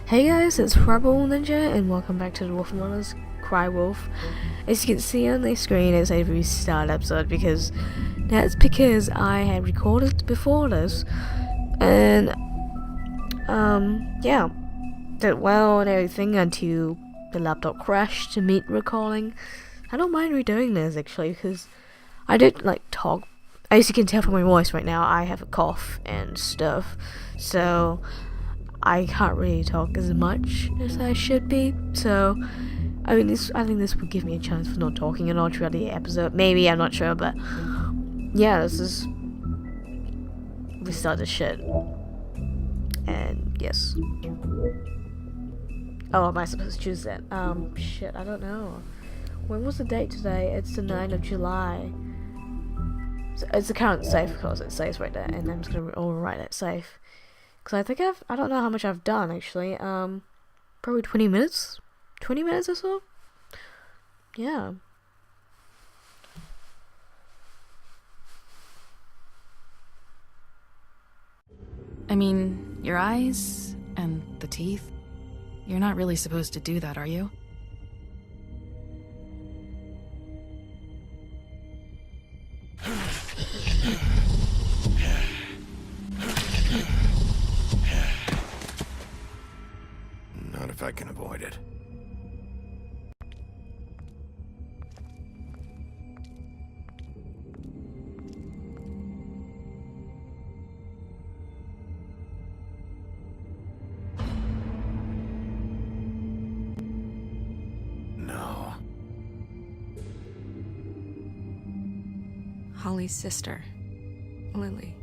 Hey guys, it's Rebel Ninja and welcome back to the Wolf Among Us Cry Wolf. As you can see on the screen, it's a restart episode because I had recorded before this, and yeah, did well and everything until the laptop crashed to meet recording. I don't mind redoing this actually because I did talk. As you can tell from my voice right now, I have a cough and stuff, so I can't really talk as much as I should be. So I think this would give me a chance for not talking at all throughout the episode. Maybe, I'm not sure, but yeah, this is restart the shit. And yes. Oh, am I supposed to choose that? Shit, I don't know. When was the date today? It's the 9th of July. So it's the current save, of course, it saves right there, and I'm just gonna overwrite that save. Because I don't know how much I've done actually. Probably 20 minutes? 20 minutes or so? Yeah. I mean, your eyes and the teeth. You're not really supposed to do that, are you? Not if I can avoid it. No. Holly's sister, Lily.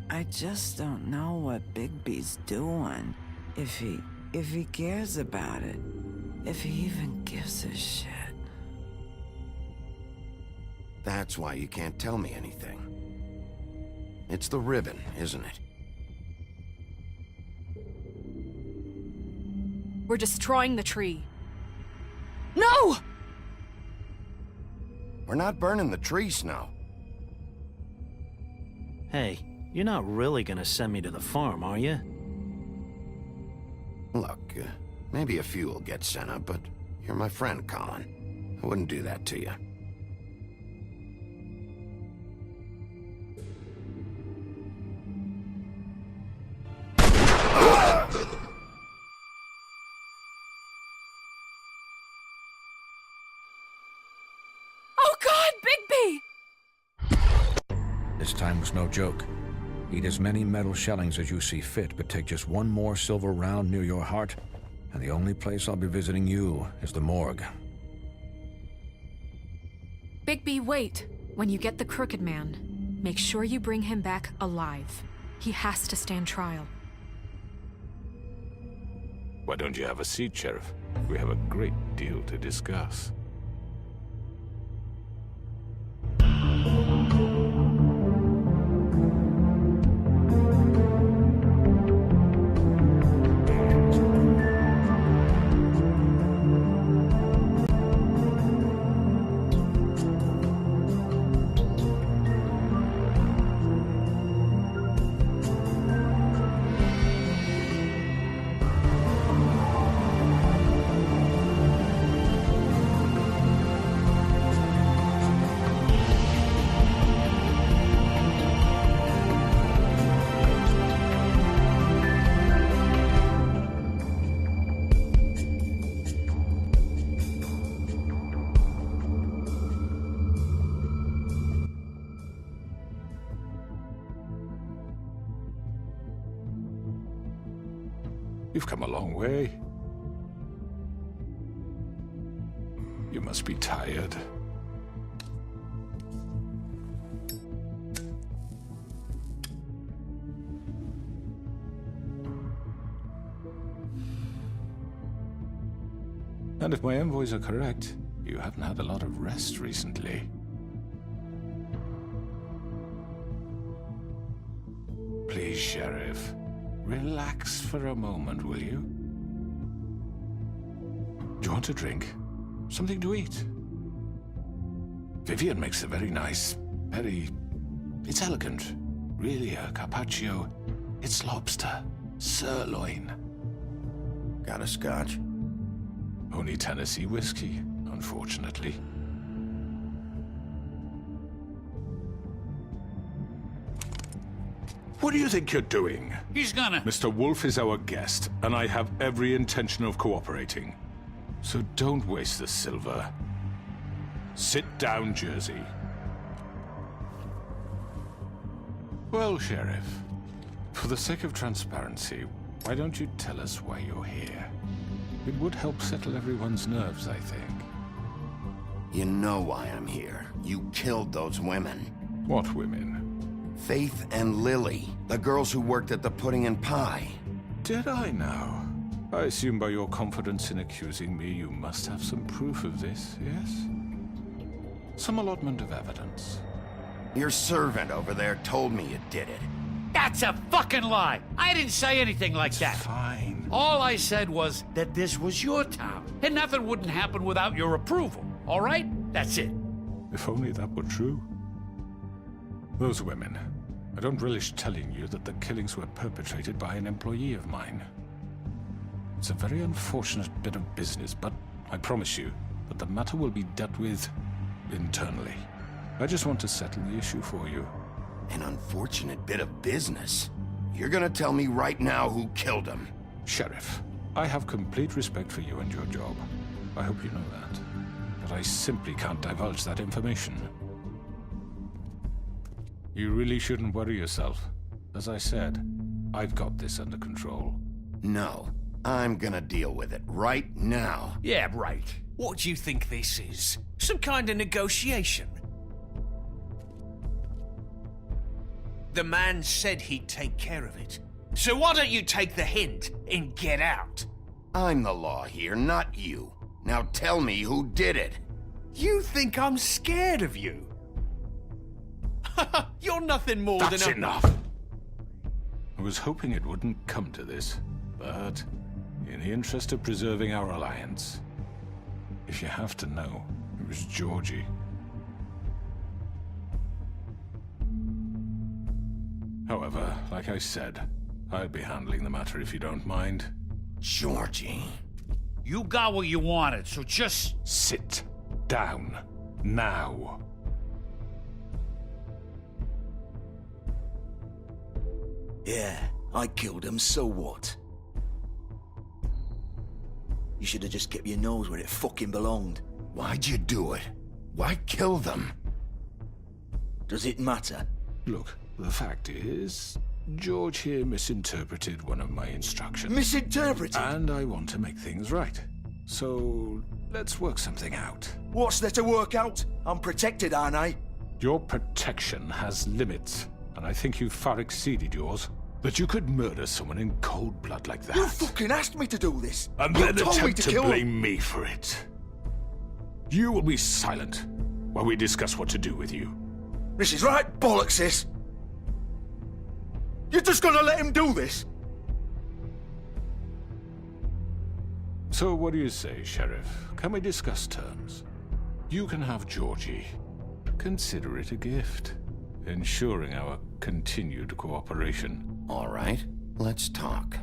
I just don't know what Bigby's doing. If he cares about it. If he even gives a shit. That's why you can't tell me anything. It's the ribbon, isn't it? We're destroying the tree. No! We're not burning the tree, Snow. Hey, you're not really gonna send me to the farm, are you? Look, maybe a few will get sent up, but you're my friend, Colin. I wouldn't do that to you. Oh God, Bigby! This time was no joke. Eat as many metal shellings as you see fit, but take just one more silver round near your heart, and the only place I'll be visiting you is the morgue. Bigby, wait. When you get the Crooked Man, make sure you bring him back alive. He has to stand trial. Why don't you have a seat, Sheriff? We have a great deal to discuss. You've come a long way. You must be tired. And if my envoys are correct, you haven't had a lot of rest recently. Please, Sheriff. Relax for a moment, will you? Do you want a drink? Something to eat? Vivian makes a very nice, it's elegant. Really a carpaccio. It's lobster. Sirloin. Got a scotch? Only Tennessee whiskey, unfortunately. What do you think you're doing? He's gonna... Mr. Wolf is our guest, and I have every intention of cooperating. So don't waste the silver. Sit down, Jersey. Well, Sheriff, for the sake of transparency, why don't you tell us why you're here? It would help settle everyone's nerves, I think. You know why I'm here. You killed those women. What women? Faith and Lily, the girls who worked at the Pudding and Pie. Did I now? I assume by your confidence in accusing me, you must have some proof of this, yes? Some allotment of evidence. Your servant over there told me you did it. That's a fucking lie! I didn't say anything like that. Fine. All I said was that this was your town, and nothing wouldn't happen without your approval, all right? That's it. If only that were true. Those women. I don't relish telling you that the killings were perpetrated by an employee of mine. It's a very unfortunate bit of business, but I promise you that the matter will be dealt with internally. I just want to settle the issue for you. An unfortunate bit of business? You're gonna tell me right now who killed him? Sheriff, I have complete respect for you and your job. I hope you know that. But I simply can't divulge that information. You really shouldn't worry yourself. As I said, I've got this under control. No, I'm gonna deal with it right now. Yeah, right. What do you think this is? Some kind of negotiation? The man said he'd take care of it. So why don't you take the hint and get out? I'm the law here, not you. Now tell me who did it. You think I'm scared of you? You're nothing more That's than a... enough! I was hoping it wouldn't come to this, but in the interest of preserving our alliance, if you have to know, it was Georgie. However, like I said, I'll be handling the matter if you don't mind. Georgie. You got what you wanted, so just... Sit down. Now. Yeah, I killed him, so what? You should have just kept your nose where it fucking belonged. Why'd you do it? Why kill them? Does it matter? Look, the fact is, George here misinterpreted one of my instructions. Misinterpreted? And I want to make things right. So, let's work something out. What's there to work out? I'm protected, aren't I? Your protection has limits, and I think you've far exceeded yours. That you could murder someone in cold blood like that. You fucking asked me to do this! And You then told me attempt to kill blame me for it. You will be silent while we discuss what to do with you. This is right bollocks, sis! You're just gonna let him do this? So what do you say, Sheriff? Can we discuss terms? You can have Georgie. Consider it a gift, ensuring our continued cooperation. All right, let's talk.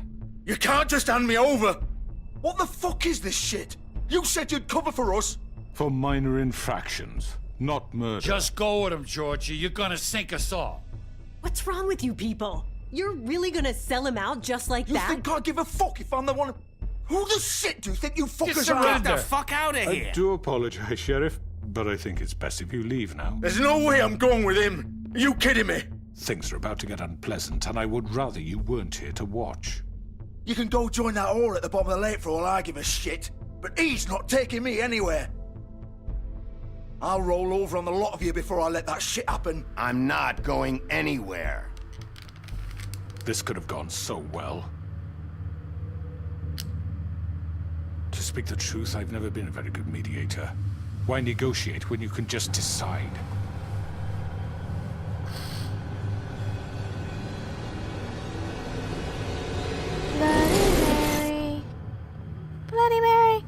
You can't just hand me over! What the fuck is this shit? You said you'd cover for us! For minor infractions, not murder. Just go with him, Georgie. You're gonna sink us all. What's wrong with you people? You're really gonna sell him out just like You that? think I give a fuck if I'm the one... Who the shit do you think you fuckers are? Get the fuck out of here! I do apologize, Sheriff, but I think it's best if you leave now. There's no way I'm going with him! Are you kidding me? Things are about to get unpleasant, and I would rather you weren't here to watch. You can go join that whore at the bottom of the lake for all I give a shit, but he's not taking me anywhere. I'll roll over on the lot of you before I let that shit happen. I'm not going anywhere. This could have gone so well. To speak the truth, I've never been a very good mediator. Why negotiate when you can just decide? Bloody Mary.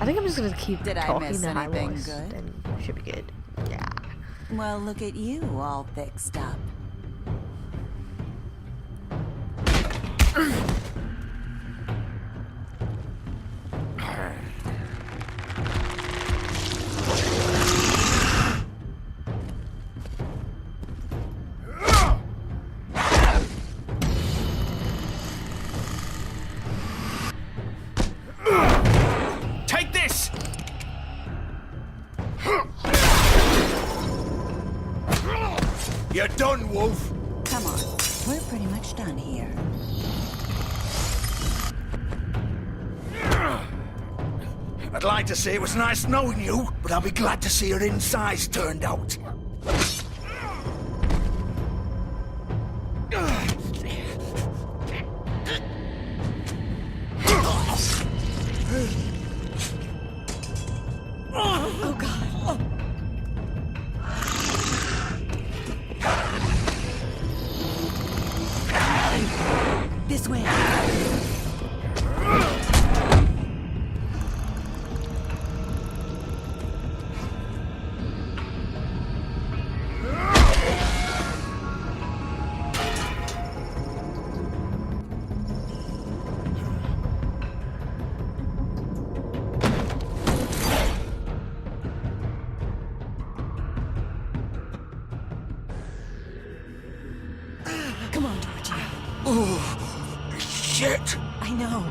I think I'm just gonna keep Did I talking miss to high anything voice, good? then should be good. Yeah. Well, look at you, all fixed up. done, Wolf. Come on, we're pretty much done here. I'd like to say it was nice knowing you, but I'll be glad to see your insides turned out. Oh, God. This way. Come on, Georgie. Oh, shit. I know.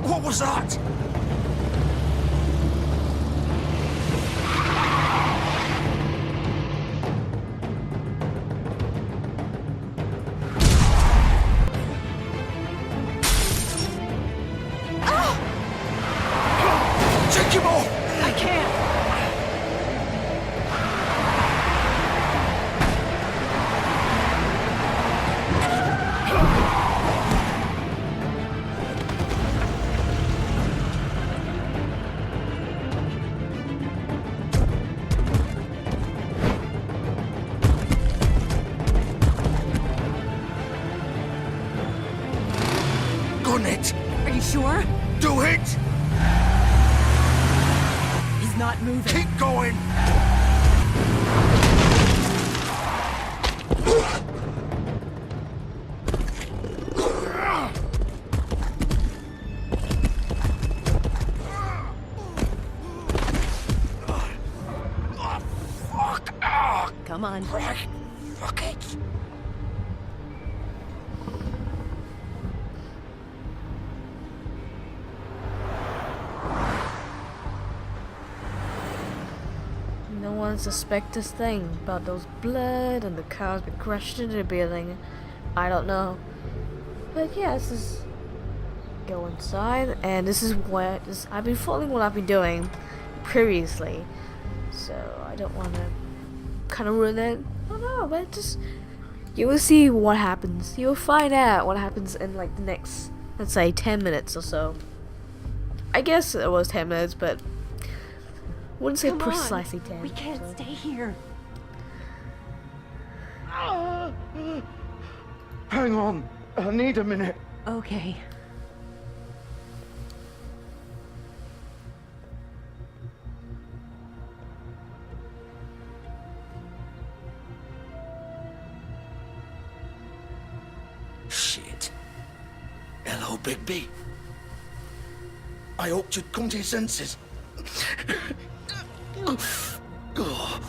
What was that? Take him off! I can't. Gun it! Are you sure? Do it! He's not moving. Keep going! Come on. Fuck it! No one suspects this thing about those blood and the cars being crushed into the building. I don't know. But yeah, this is go inside, and this is what I've been following what I've been doing previously. So I don't want to kind of ruin it. I don't know, but just you will see what happens. You'll find out what happens in like the next, let's say, 10 minutes or so. I guess it was 10 minutes, but wouldn't say Come precisely on. 10. We can't so. stay here. Hang on. I need a minute. Okay. Shit. Hello, Bigby. I hoped you'd come to your senses. Oh.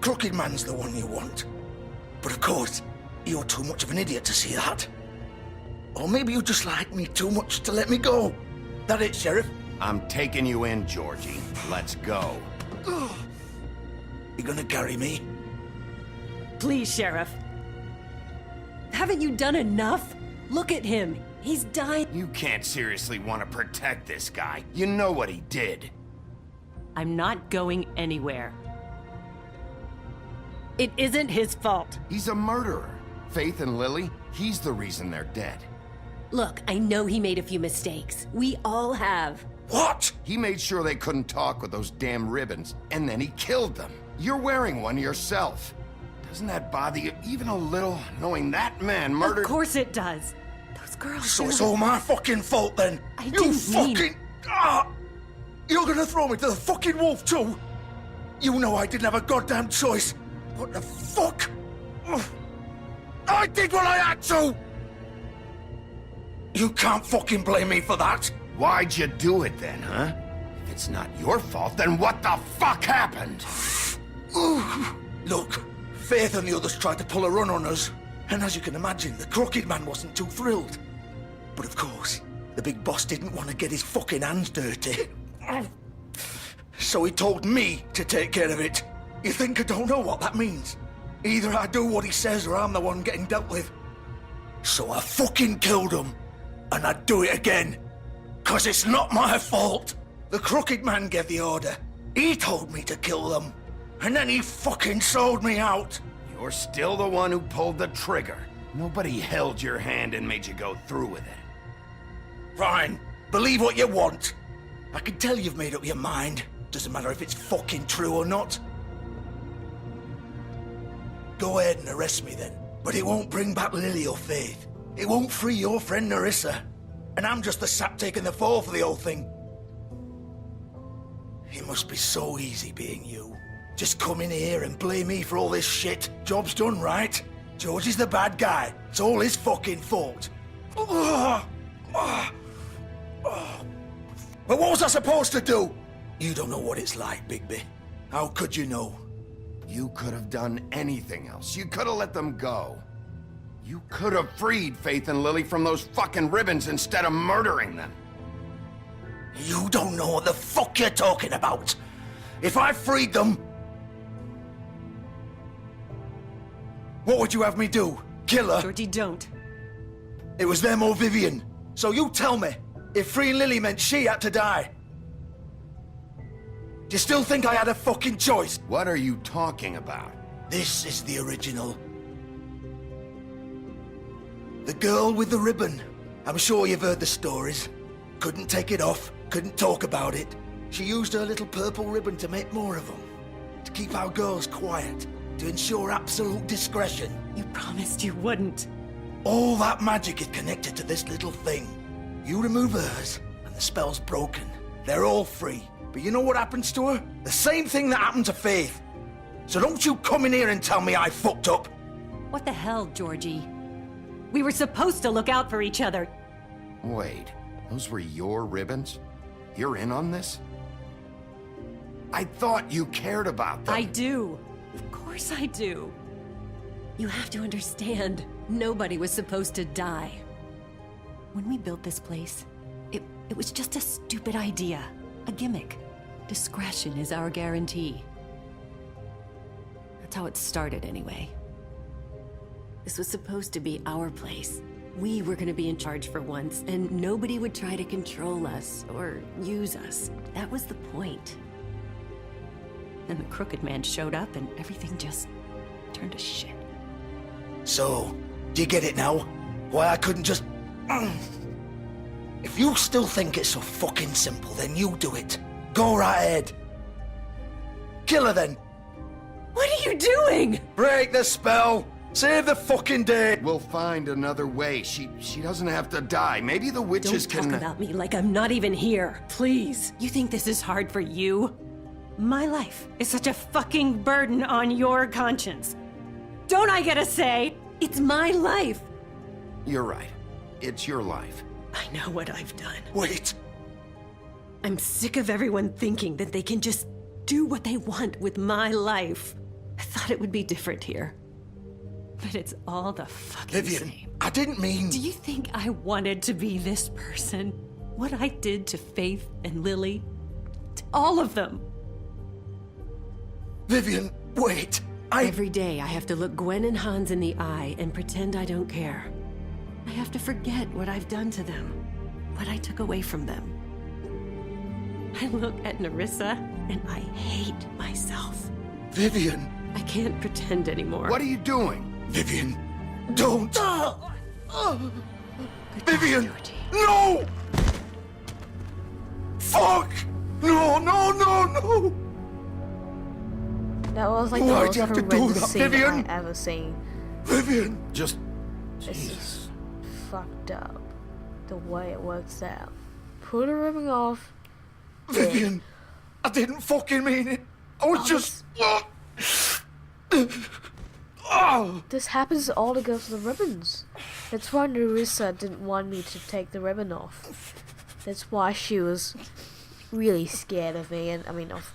Crooked Man's the one you want. But of course, you're too much of an idiot to see that. Or maybe you just like me too much to let me go. That it, Sheriff? I'm taking you in, Georgie. Let's go. You gonna carry me? Please, Sheriff. Haven't you done enough? Look at him. He's dying. You can't seriously want to protect this guy. You know what he did. I'm not going anywhere. It isn't his fault. He's a murderer. Faith and Lily, he's the reason they're dead. Look, I know he made a few mistakes. We all have. What? He made sure they couldn't talk with those damn ribbons, and then he killed them. You're wearing one yourself. Doesn't that bother you even a little, knowing that man murdered— Of course it does. Those girls— So it's all my fucking fault then? I didn't mean— You're gonna throw me to the fucking wolf too? You know I didn't have a goddamn choice. What the fuck? I did what I had to! You can't fucking blame me for that. Why'd you do it then, huh? If it's not your fault, then what the fuck happened? Look, Faith and the others tried to pull a run on us. And as you can imagine, the Crooked Man wasn't too thrilled. But of course, the big boss didn't want to get his fucking hands dirty. So he told me to take care of it. You think I don't know what that means? Either I do what he says or I'm the one getting dealt with. So I fucking killed him. And I'd do it again. 'Cause it's not my fault. The Crooked Man gave the order. He told me to kill them. And then he fucking sold me out. You're still the one who pulled the trigger. Nobody held your hand and made you go through with it. Fine. Believe what you want. I can tell you've made up your mind. Doesn't matter if it's fucking true or not. Go ahead and arrest me then. But it won't bring back Lily or Faith. It won't free your friend Nerissa. And I'm just the sap taking the fall for the whole thing. It must be so easy being you. Just come in here and blame me for all this shit. Job's done, right? George is the bad guy. It's all his fucking fault. But what was I supposed to do? You don't know what it's like, Bigby. How could you know? You could have done anything else. You could have let them go. You could have freed Faith and Lily from those fucking ribbons instead of murdering them. You don't know what the fuck you're talking about. If I freed them... What would you have me do? Kill her? Georgie, don't. It was them or Vivian. So you tell me, if freeing Lily meant she had to die, do you still think I had a fucking choice? What are you talking about? This is the original. The girl with the ribbon. I'm sure you've heard the stories. Couldn't take it off, couldn't talk about it. She used her little purple ribbon to make more of them. To keep our girls quiet. To ensure absolute discretion. You promised you wouldn't. All that magic is connected to this little thing. You remove hers, and the spell's broken. They're all free. But you know what happens to her? The same thing that happened to Faith. So don't you come in here and tell me I fucked up. What the hell, Georgie? We were supposed to look out for each other. Wait, those were your ribbons? You're in on this? I thought you cared about them. I do. Of course I do. You have to understand, nobody was supposed to die. When we built this place, it was just a stupid idea. A gimmick. Discretion is our guarantee. That's how it started, anyway. This was supposed to be our place. We were gonna be in charge for once, and nobody would try to control us or use us. That was the point. Then the Crooked Man showed up, and everything just turned to shit. So, do you get it now? Why I couldn't just... If you still think it's so fucking simple, then you do it. Go right ahead. Kill her then. What are you doing? Break the spell. Save the fucking day. We'll find another way. She doesn't have to die. Maybe the witches Don't can... talk about me like I'm not even here. Please. You think this is hard for you? My life is such a fucking burden on your conscience. Don't I get a say? It's my life. You're right. It's your life. I know what I've done. Wait. I'm sick of everyone thinking that they can just do what they want with my life. I thought it would be different here. But it's all the fucking Vivian, same. I didn't mean... Do you think I wanted to be this person? What I did to Faith and Lily? To all of them? Vivian, wait. Every day I have to look Gwen and Hans in the eye and pretend I don't care. I have to forget what I've done to them, what I took away from them. I look at Nerissa and I hate myself. Vivian. I can't pretend anymore. What are you doing? Vivian, don't. Vivian, Georgie. no! Fuck! No, no, no, no! That was like the Why'd most you have to do horrendous that, scene Vivian? I ever seen. Vivian! Just... This Jesus. is fucked up. The way it works out. Put a ribbon off. Vivian! I didn't fucking mean it. I was just... This happens to all the girls with the ribbons. That's why Nerissa didn't want me to take the ribbon off. That's why she was really scared of me, and I mean of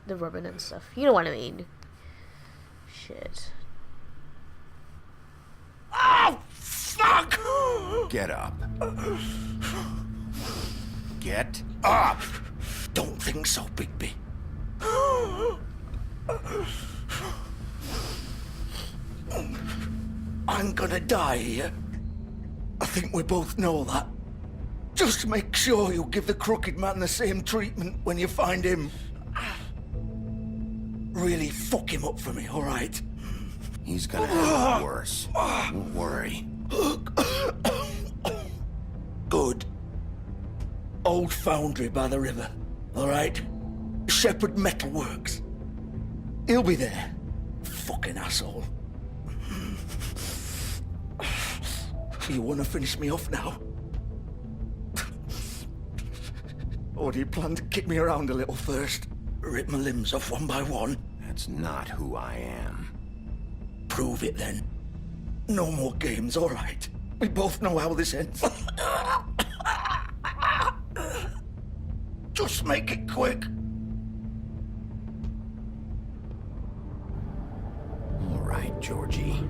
the ribbon and stuff. You know what I mean? Shit. Oh, fuck! Get up. Get up! Don't think so, Bigby. I'm gonna die here. I think we both know that. Just make sure you give the crooked man the same treatment when you find him. Really fuck him up for me, alright? He's gonna have it worse. Don't worry. Good. Old foundry by the river, alright? Shepherd Metalworks. He'll be there. Fucking asshole. You wanna finish me off now? Or do you plan to kick me around a little first? Rip my limbs off one by one? That's not who I am. Prove it then. No more games, alright? We both know how this ends. Just make it quick. All right, Georgie.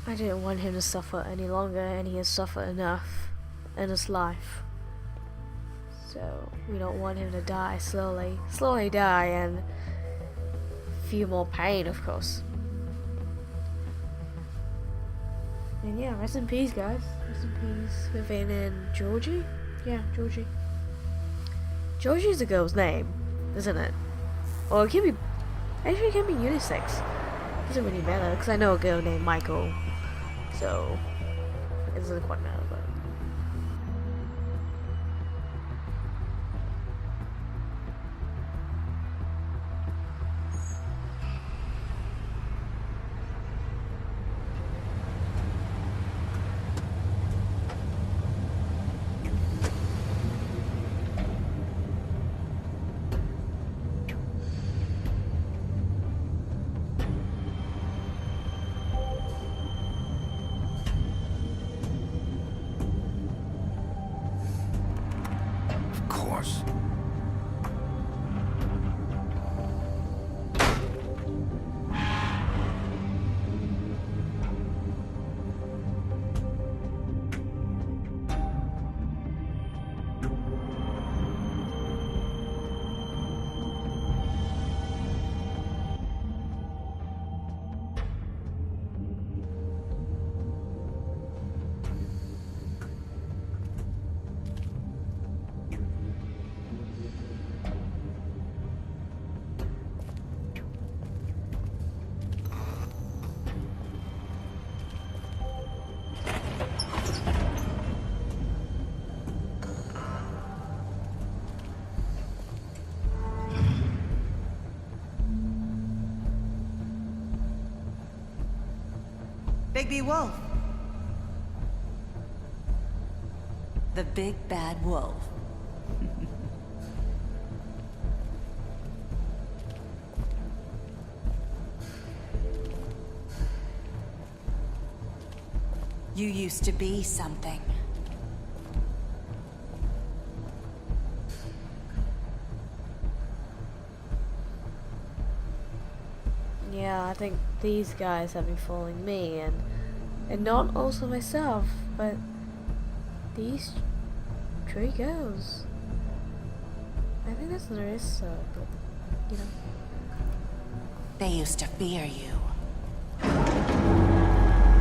I didn't want him to suffer any longer, and he has suffered enough in his life. So we don't want him to die slowly die, and feel more pain, of course. And yeah, rest in peace, guys. Rest in peace, Vivian and Georgie. Yeah, Georgie. Georgie's the girl's name, isn't it? Or it can be, actually it can be unisex. Doesn't really matter, because I know a girl named Michael. So, it doesn't quite matter, but... Bigby Wolf. The big bad wolf. You used to be something. Yeah, I think these guys have been following me, and not also myself, but these three girls. I think that's Narissa, but you know. They used to fear you.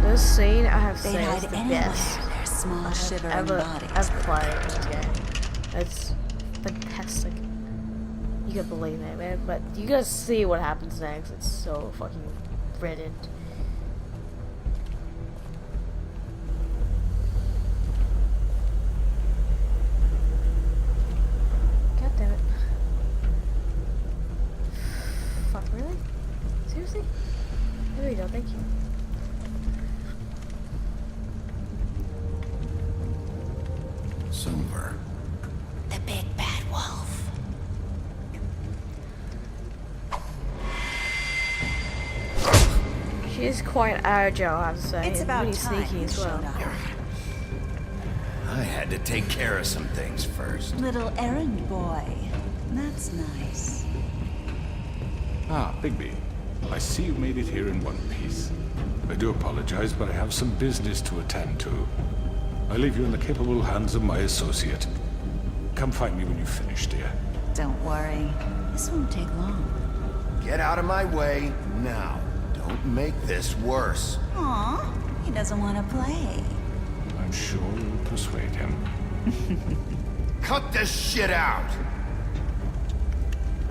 This scene I have to They'd say hide is the anywhere, best their small I have shivering ever bodies. played in a game. It's fantastic. You can believe it, man. But you gotta see what happens next. It's so fucking brilliant. God damn it. Fuck, really? Seriously? There we go, thank you. Silver. The big bad wolf. She is quite agile, I have to say. It's and about really time sneaky you as well. showed up. I had to take care of some things first. Little errand boy. That's nice. Ah, Bigby. I see you made it here in one piece. I do apologize, but I have some business to attend to. I leave you in the capable hands of my associate. Come find me when you finish, dear. Don't worry. This won't take long. Get out of my way now. Don't make this worse. Aw, he doesn't want to play. I'm sure you'll persuade him. Cut this shit out!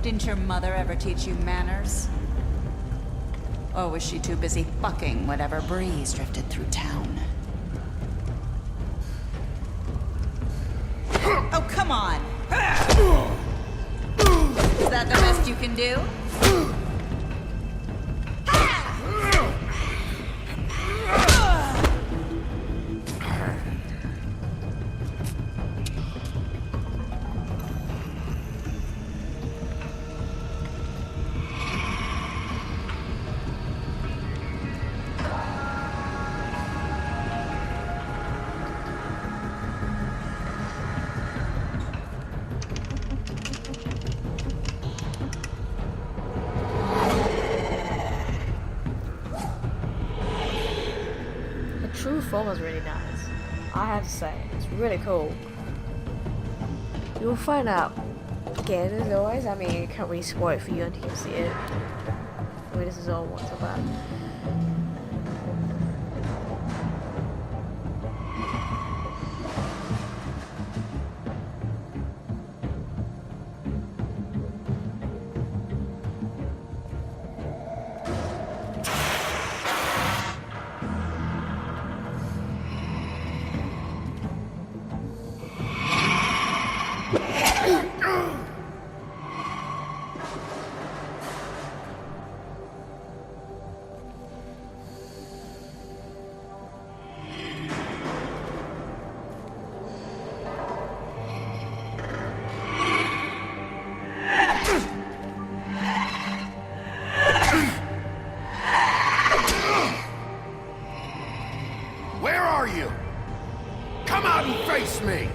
Didn't your mother ever teach you manners? Or was she too busy fucking whatever breeze drifted through town? Oh, come on! Is that the best you can do? True Fall is really nice. I have to say, it's really cool. You'll find out again as always. I mean, I can't really spoil it for you until you see it. The way this is all what's about. Where are you? Come out and face me!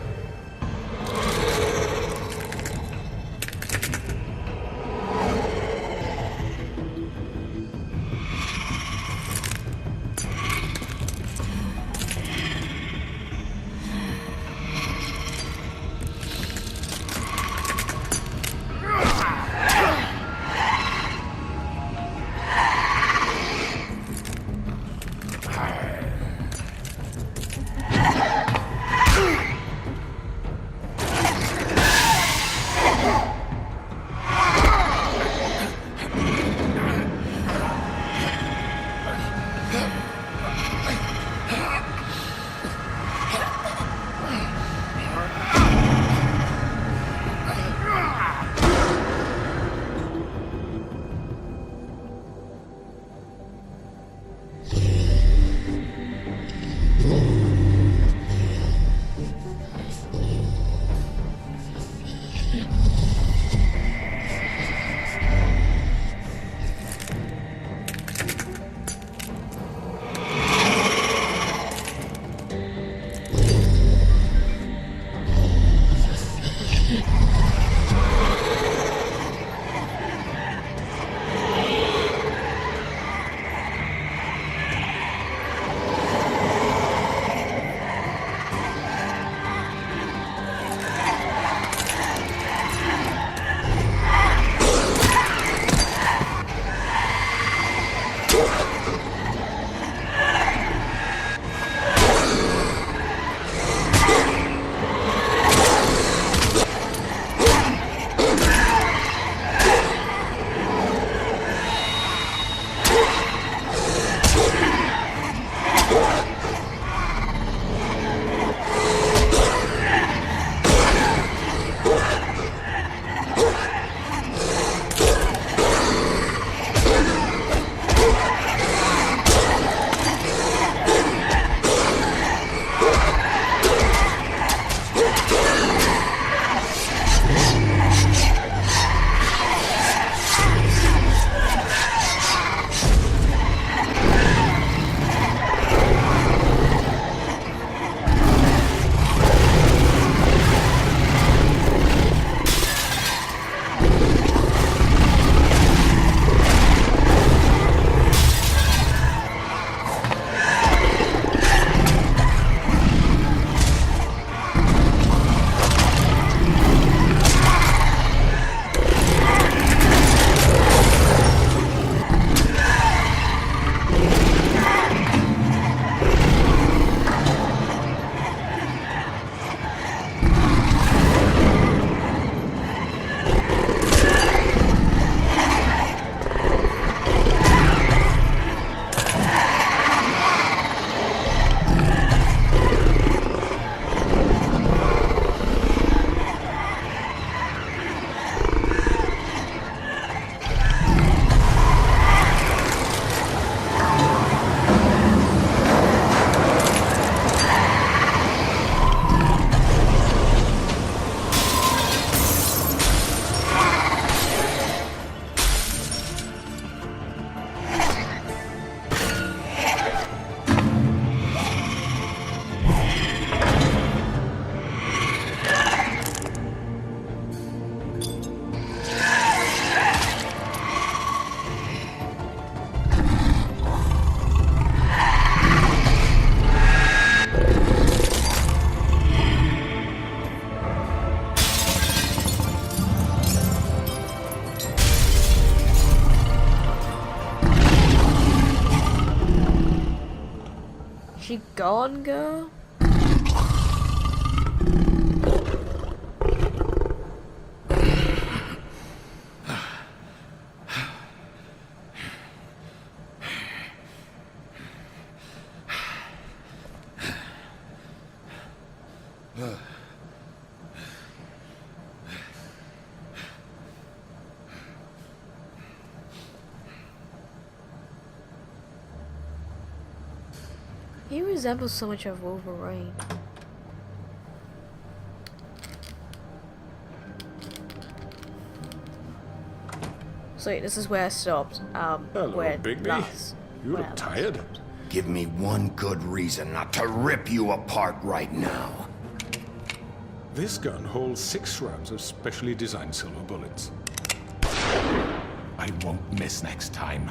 Go on, girl. He resembles so much of Wolverine. So this is where I stopped. Hello, where Bigby. You look tired. Give me one good reason not to rip you apart right now. This gun holds 6 rounds of specially designed silver bullets. I won't miss next time.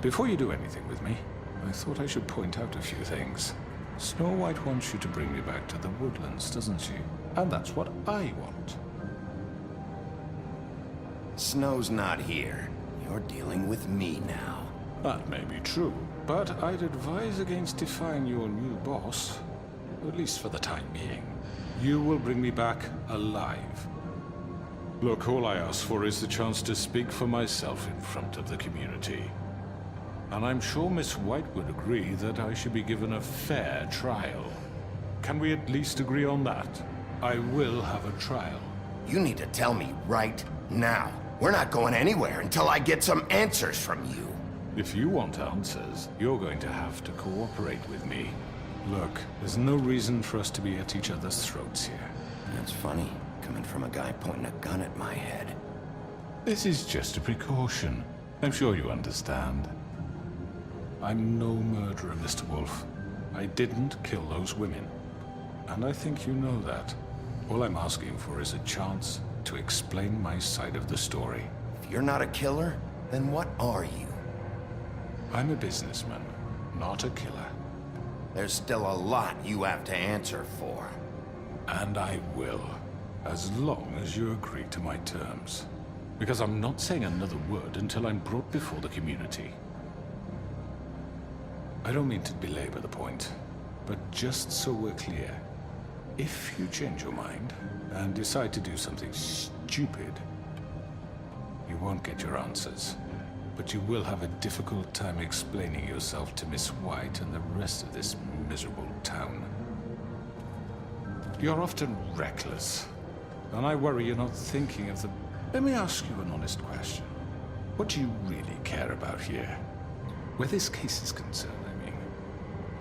Before you do anything with me, I thought I should point out a few things. Snow White wants you to bring me back to the woodlands, doesn't she? And that's what I want. Snow's not here. You're dealing with me now. That may be true, but I'd advise against defying your new boss, at least for the time being. You will bring me back alive. Look, all I ask for is the chance to speak for myself in front of the community. And I'm sure Miss White would agree that I should be given a fair trial. Can we at least agree on that? I will have a trial. You need to tell me right now. We're not going anywhere until I get some answers from you. If you want answers, you're going to have to cooperate with me. Look, there's no reason for us to be at each other's throats here. That's funny, coming from a guy pointing a gun at my head. This is just a precaution. I'm sure you understand. I'm no murderer, Mr. Wolf. I didn't kill those women. And I think you know that. All I'm asking for is a chance to explain my side of the story. If you're not a killer, then what are you? I'm a businessman, not a killer. There's still a lot you have to answer for. And I will, as long as you agree to my terms. Because I'm not saying another word until I'm brought before the community. I don't mean to belabor the point, but just so we're clear, if you change your mind and decide to do something stupid, you won't get your answers. But you will have a difficult time explaining yourself to Miss White and the rest of this miserable town. You're often reckless, and I worry you're not thinking of the... Let me ask you an honest question. What do you really care about here? Where this case is concerned, I mean.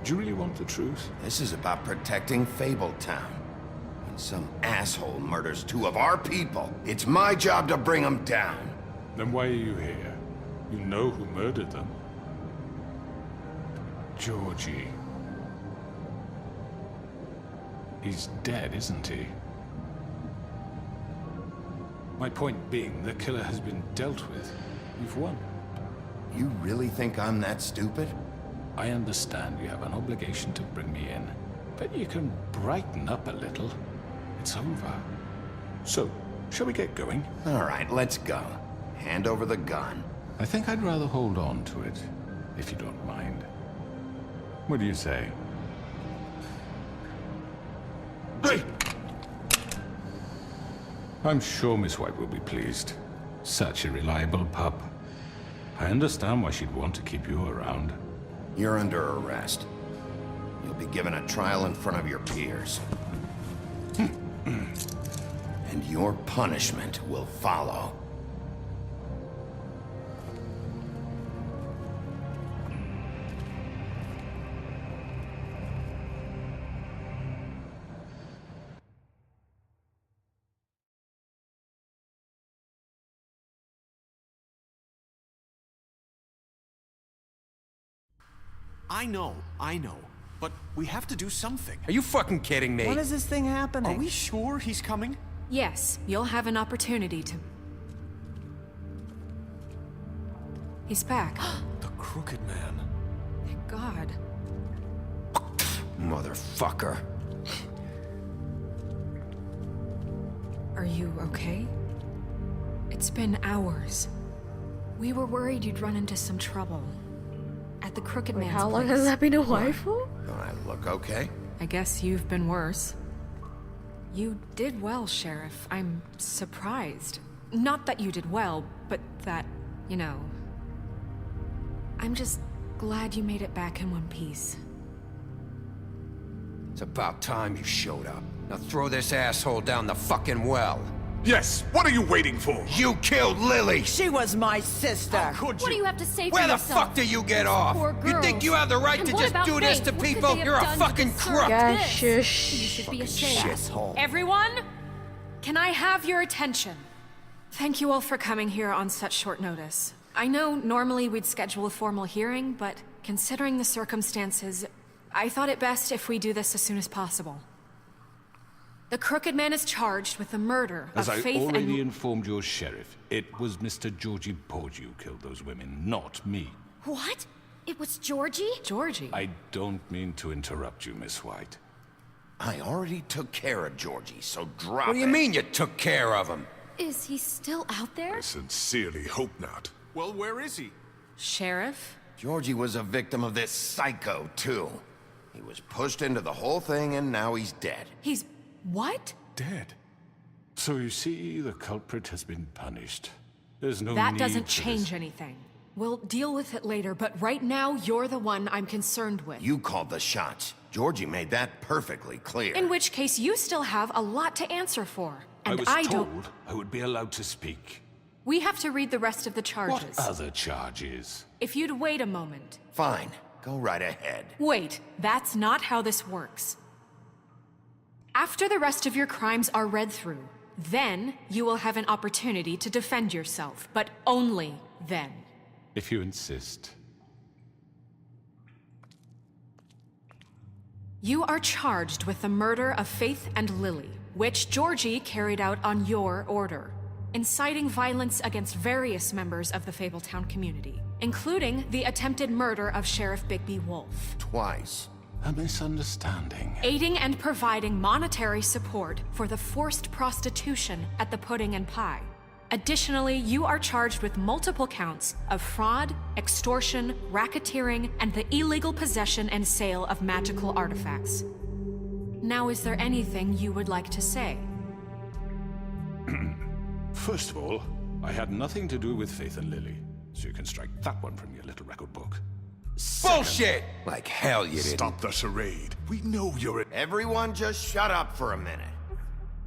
Do you really want the truth? This is about protecting Fabletown. When some asshole murders 2 of our people, it's my job to bring them down. Then why are you here? You know who murdered them. Georgie. He's dead, isn't he? My point being, the killer has been dealt with. You've won. You really think I'm that stupid? I understand you have an obligation to bring me in, but you can brighten up a little. It's over. So, shall we get going? All right, let's go. Hand over the gun. I think I'd rather hold on to it, if you don't mind. What do you say? Hey! I'm sure Miss White will be pleased. Such a reliable pup. I understand why she'd want to keep you around. You're under arrest. You'll be given a trial in front of your peers. And your punishment will follow. I know. But we have to do something. Are you fucking kidding me? When is this thing happening? Are we sure he's coming? Yes, you'll have an opportunity to... He's back. The Crooked Man. Thank God. Motherfucker. Are you okay? It's been hours. We were worried you'd run into some trouble. at the Crooked Wait, Man's how long place. has that been away for? Do I look okay? I guess you've been worse. You did well, Sheriff. I'm surprised. Not that you did well, but that, you know... I'm just glad you made it back in one piece. It's about time you showed up. Now throw this asshole down the fucking well. Yes, what are you waiting for? You killed Lily! She was my sister. How could What do you have to say for Where the yourself? fuck do you get off? Poor You think girls. you have the right And to what just about do this Faith? to What could people? they have You're a done to fucking deserve crook! Yeah, this? shush. You should be ashamed. Shithole. Everyone, can I have your attention? Thank you all for coming here on such short notice. I know normally we'd schedule a formal hearing, but considering the circumstances, I thought it best if we do this as soon as possible. The Crooked Man is charged with the murder As of I Faith already and... informed your sheriff, it was Mr. Georgie Porgy who killed those women, not me. What? It was Georgie? Georgie? I don't mean to interrupt you, Miss White. I already took care of Georgie, so drop What do you it. mean you took care of him? Is he still out there? I sincerely hope not. Well, where is he? Sheriff? Georgie was a victim of this psycho, too. He was pushed into the whole thing, and now he's dead. He's... what? Dead. So you see, the culprit has been punished. There's no That need doesn't for change this. anything. We'll deal with it later, but right now, you're the one I'm concerned with. You called the shots. Georgie made that perfectly clear. In which case, you still have a lot to answer for. And I was don't... told I would be allowed to speak. We have to read the rest of the charges. What other charges? If you'd wait a moment. Fine. Go right ahead. Wait, that's not how this works. After the rest of your crimes are read through, then you will have an opportunity to defend yourself, but only then. If you insist. You are charged with the murder of Faith and Lily, which Georgie carried out on your order, inciting violence against various members of the Fabletown community, including the attempted murder of Sheriff Bigby Wolf. Twice. A misunderstanding. Aiding and providing monetary support for the forced prostitution at the Pudding and Pie. Additionally, you are charged with multiple counts of fraud, extortion, racketeering, and the illegal possession and sale of magical artifacts. Now, is there anything you would like to say? First of all, I had nothing to do with Faith and Lily, so you can strike that one from your little record book. Bullshit! Like hell you didn't. Stop the charade. We know you're a... Everyone just shut up for a minute.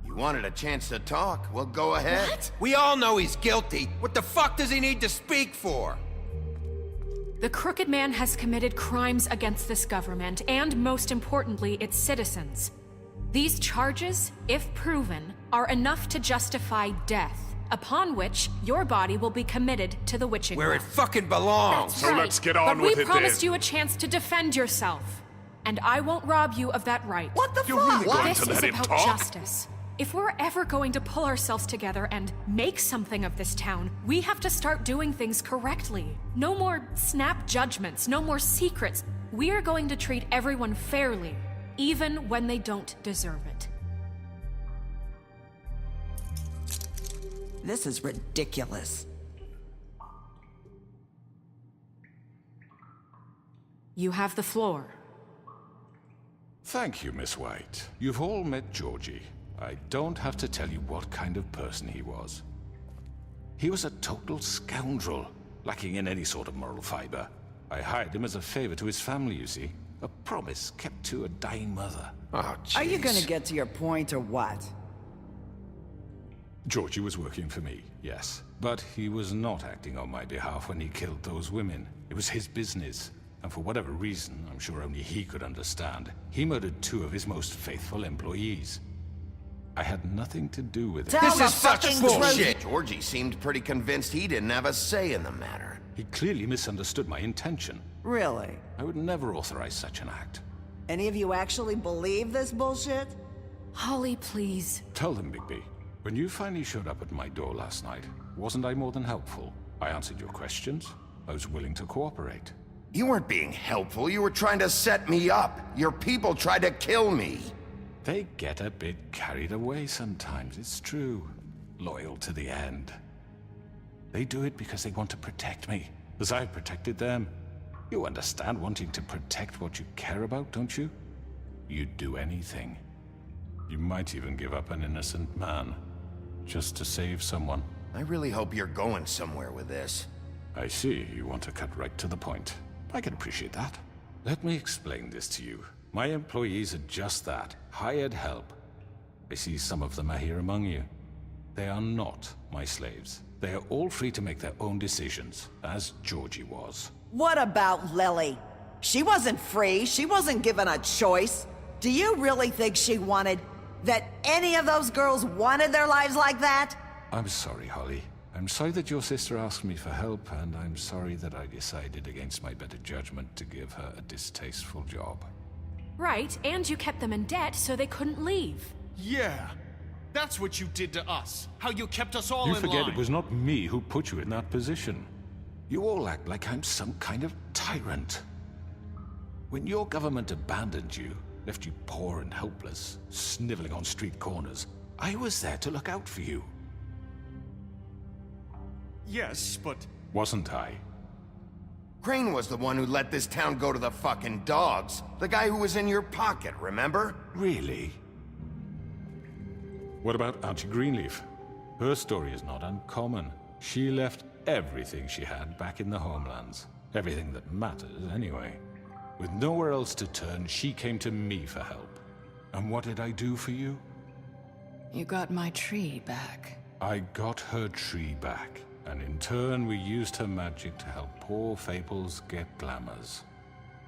You wanted a chance to talk? Well, go ahead. What? We all know he's guilty. What the fuck does he need to speak for? The Crooked Man has committed crimes against this government and, most importantly, its citizens. These charges, if proven, are enough to justify death, upon which your body will be committed to the witching Where it well. fucking belongs. That's So right. let's get on but with we it promised then. you a chance to defend yourself, and I won't rob you of that right. What the You're fuck? really going This to is let him about talk? justice. If we're ever going to pull ourselves together and make something of this town, we have to start doing things correctly. No more snap judgments, no more secrets. We are going to treat everyone fairly, even when they don't deserve it. This is ridiculous. You have the floor. Thank you, Miss White. You've all met Georgie. I don't have to tell you what kind of person he was. He was a total scoundrel, lacking in any sort of moral fiber. I hired him as a favor to his family, you see. A promise kept to a dying mother. Oh, jeez. Are you gonna get to your point or what? Georgie was working for me, yes. But he was not acting on my behalf when he killed those women. It was his business. And for whatever reason, I'm sure only he could understand, he murdered 2 of his most faithful employees. I had nothing to do with it. Tell the fucking truth. Georgie seemed pretty convinced he didn't have a say in the matter. He clearly misunderstood my intention. Really? I would never authorize such an act. Any of you actually believe this bullshit? Holly, please. Tell them, Bigby. When you finally showed up at my door last night, wasn't I more than helpful? I answered your questions. I was willing to cooperate. You weren't being helpful. You were trying to set me up. Your people tried to kill me. They get a bit carried away sometimes, it's true. Loyal to the end. They do it because they want to protect me, as I've protected them. You understand wanting to protect what you care about, don't you? You'd do anything. You might even give up an innocent man, just to save someone. I really hope you're going somewhere with this. I see, you want to cut right to the point. I can appreciate that. Let me explain this to you. My employees are just that, hired help. I see some of them are here among you. They are not my slaves. They are all free to make their own decisions, as Georgie was. What about Lily? She wasn't free. She wasn't given a choice. Do you really think she wanted... that any of those girls wanted their lives like that? I'm sorry, Holly. I'm sorry that your sister asked me for help, and I'm sorry that I decided against my better judgment to give her a distasteful job. Right, and you kept them in debt so they couldn't leave. Yeah. That's what you did to us. How you kept us all You in forget line. it was not me who put you in that position. You all act like I'm some kind of tyrant. When your government abandoned you, left you poor and helpless, sniveling on street corners, I was there to look out for you. Yes, but... Wasn't I? Crane was the one who let this town go to the fucking dogs. The guy who was in your pocket, remember? Really? What about Auntie Greenleaf? Her story is not uncommon. She left everything she had back in the homelands. Everything that matters, anyway. With nowhere else to turn, she came to me for help. And what did I do for you? You got my tree back. I got her tree back. And in turn, we used her magic to help poor Fables get glamours.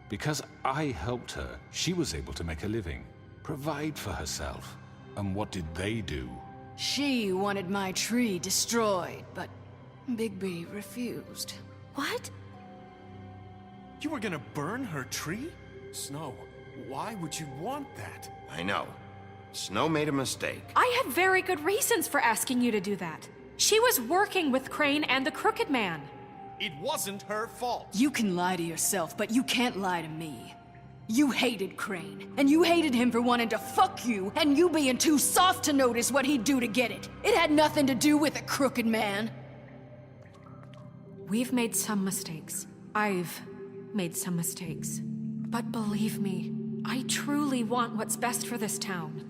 Because I helped her, she was able to make a living, provide for herself. And what did they do? She wanted my tree destroyed, but Bigby refused. What? You were gonna burn her tree? Snow, why would you want that? I know. Snow made a mistake. I had very good reasons for asking you to do that. She was working with Crane and the Crooked Man. It wasn't her fault. You can lie to yourself, but you can't lie to me. You hated Crane, and you hated him for wanting to fuck you, and you being too soft to notice what he'd do to get it. It had nothing to do with the Crooked Man. We've made some mistakes. I've made some mistakes. But believe me, I truly want what's best for this town.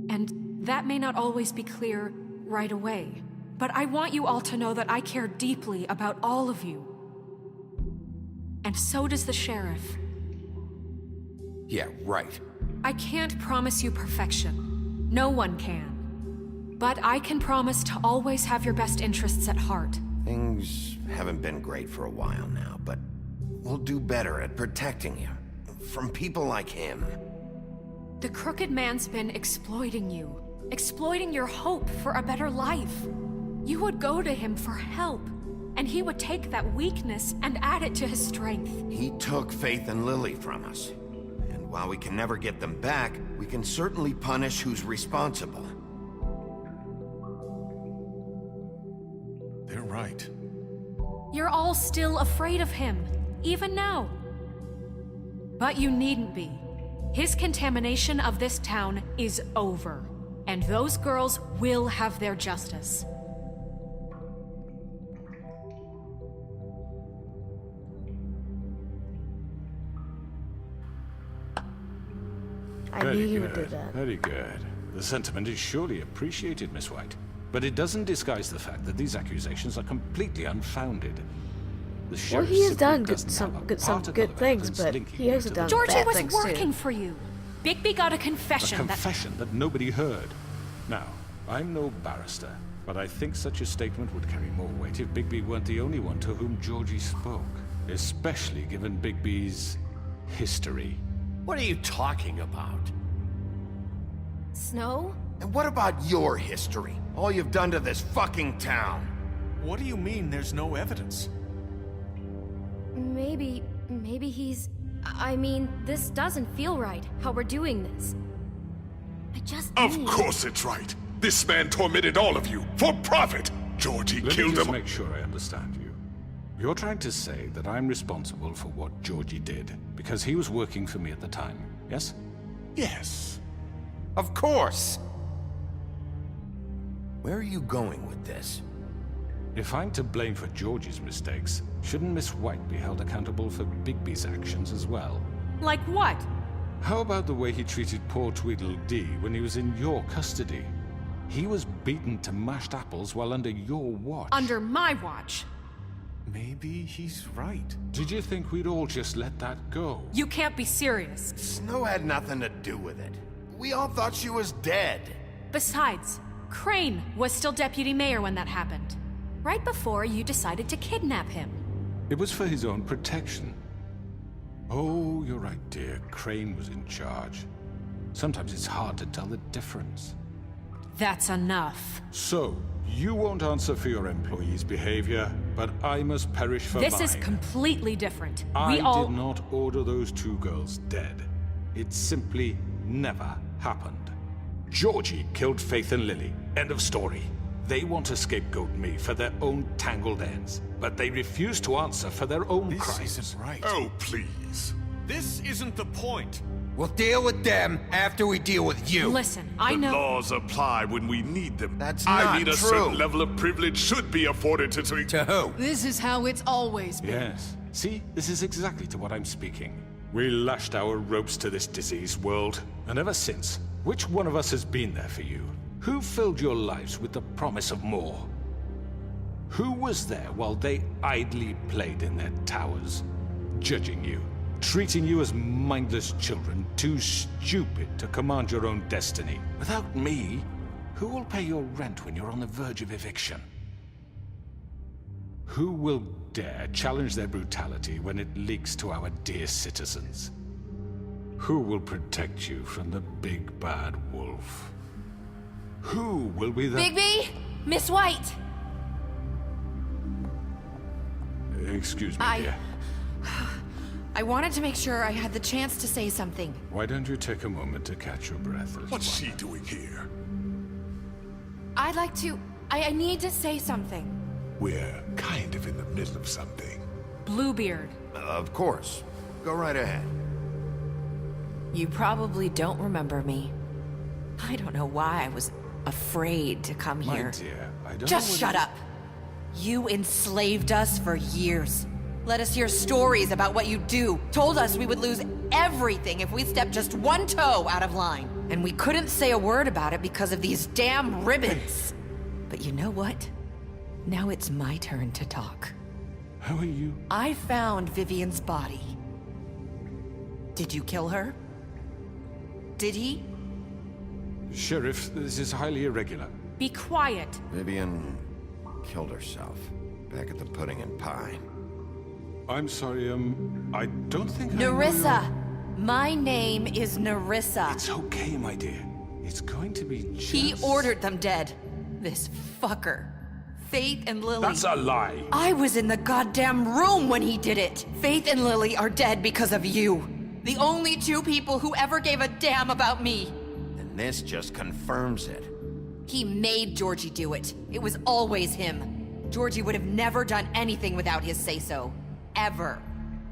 And that may not always be clear right away, but I want you all to know that I care deeply about all of you. And so does the sheriff. Yeah, right. I can't promise you perfection. No one can. But I can promise to always have your best interests at heart. Things haven't been great for a while now, but we'll do better at protecting you. From people like him. The Crooked Man's been exploiting you. Exploiting your hope for a better life. You would go to him for help, and he would take that weakness and add it to his strength. He took Faith and Lily from us. And while we can never get them back, we can certainly punish who's responsible. They're right. You're all still afraid of him, even now. But you needn't be. His contamination of this town is over, and those girls will have their justice. I knew he would do that. Very good. The sentiment is surely appreciated, Miss White. But it doesn't disguise the fact that these accusations are completely unfounded. The Well, sheriff he has simply done doesn't have some a good particle of things, evidence but linking he you has to the done Georgie bad was things working too. for you. Bigby got a confession, A confession that nobody heard. Now, I'm no barrister, but I think such a statement would carry more weight if Bigby weren't the only one to whom Georgie spoke. Especially given Bigby's history. What are you talking about? Snow? And what about your history? All you've done to this fucking town? What do you mean there's no evidence? Maybe he's... I mean, this doesn't feel right, how we're doing this. I just Of need... course it's right. This man tormented all of you for profit. Georgie killed Let me just him. make sure I understand you. You're trying to say that I'm responsible for what Georgie did because he was working for me at the time, yes? Yes. Of course! Where are you going with this? If I'm to blame for Georgie's mistakes, shouldn't Miss White be held accountable for Bigby's actions as well? Like what? How about the way he treated poor Tweedledee when he was in your custody? He was beaten to mashed apples while under your watch. Under my watch. Maybe he's right. Did you think we'd all just let that go? You can't be serious. Snow had nothing to do with it. We all thought she was dead. Besides, Crane was still deputy mayor when that happened. Right before you decided to kidnap him. It was for his own protection. Oh, you're right, dear. Crane was in charge. Sometimes it's hard to tell the difference. That's enough. So, you won't answer for your employees' behavior, but I must perish for mine. This is completely different. I did not order those two girls dead. It simply never happened. Georgie killed Faith and Lily. End of story. They want to scapegoat me for their own tangled ends, but they refuse to answer for their own crimes. This isn't right. Oh, please. This isn't the point. We'll deal with them after we deal with you. Listen, I The know. laws apply when we need them. That's I not mean, a true. certain level of privilege should be afforded to To who? This is how it's always been. Yes. See, this is exactly to what I'm speaking. We lashed our ropes to this diseased world, and ever since, which one of us has been there for you? Who filled your lives with the promise of more? Who was there while they idly played in their towers, judging you, treating you as mindless children, too stupid to command your own destiny? Without me, who will pay your rent when you're on the verge of eviction? Who will dare challenge their brutality when it leaks to our dear citizens? Who will protect you from the big bad wolf? Who will be the— Bigby! Miss White! Excuse me, dear. I wanted to make sure I had the chance to say something. Why don't you take a moment to catch your breath? What's she doing here? I'd like to... I need to say something. We're kind of in the middle of something. Bluebeard. Of course. Go right ahead. You probably don't remember me. I don't know why I was afraid to come My here. dear, I don't Just know shut up. You enslaved us for years. Let us hear stories about what you do. Told us we would lose everything if we stepped just one toe out of line. And we couldn't say a word about it because of these damn ribbons. But you know what? Now it's my turn to talk. How are you? I found Vivian's body. Did you kill her? Did he? Sheriff, this is highly irregular. Be quiet. Vivian killed herself back at the Pudding and Pie. I'm sorry, I don't think I know Nerissa! My name is Nerissa. It's okay, my dear. It's going to be just— He ordered them dead. This fucker. Faith and Lily. That's a lie. I was in the goddamn room when he did it. Faith and Lily are dead because of you. The only two people who ever gave a damn about me. And this just confirms it. He made Georgie do it. It was always him. Georgie would have never done anything without his say-so. Ever.